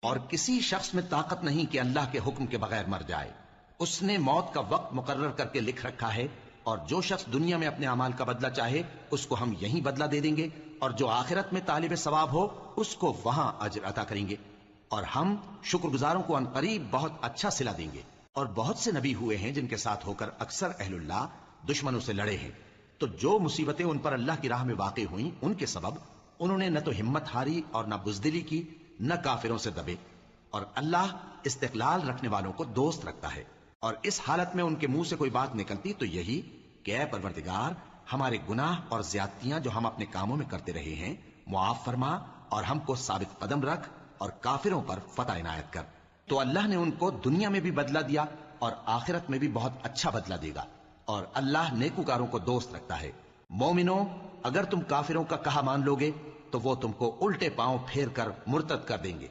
اور کسی شخص میں طاقت نہیں کہ اللہ کے حکم کے بغیر مر جائے. اس نے موت کا وقت مقرر کر کے لکھ رکھا ہے، اور جو شخص دنیا میں اپنے اعمال کا بدلہ چاہے اس کو ہم یہیں بدلہ دے دیں گے، اور جو آخرت میں طالب ثواب ہو اس کو وہاں اجر عطا کریں گے، اور ہم شکر گزاروں کو عنقریب بہت اچھا صلہ دیں گے. اور بہت سے نبی ہوئے ہیں جن کے ساتھ ہو کر اکثر اہل اللہ دشمنوں سے لڑے ہیں، تو جو مصیبتیں ان پر اللہ کی راہ میں واقع ہوئیں ان کے سبب انہوں نے نہ تو ہمت ہاری اور نہ بزدلی کی، نہ کافروں سے دبے. اور اللہ استقلال رکھنے والوں کو دوست رکھتا ہے. اور اس حالت میں ان کے منہ سے کوئی بات نکلتی تو یہی کہ اے پروردگار، ہمارے گناہ اور زیادتیاں جو ہم اپنے کاموں میں کرتے رہے ہیں معاف فرما، اور ہم کو ثابت قدم رکھ، اور کافروں پر فتح عنایت کر. تو اللہ نے ان کو دنیا میں بھی بدلہ دیا اور آخرت میں بھی بہت اچھا بدلہ دے گا، اور اللہ نیکوکاروں کو دوست رکھتا ہے. مومنوں، اگر تم کافروں کا کہا مان لوگے تو وہ تم کو الٹے پاؤں پھیر کر مرتد کر دیں گے.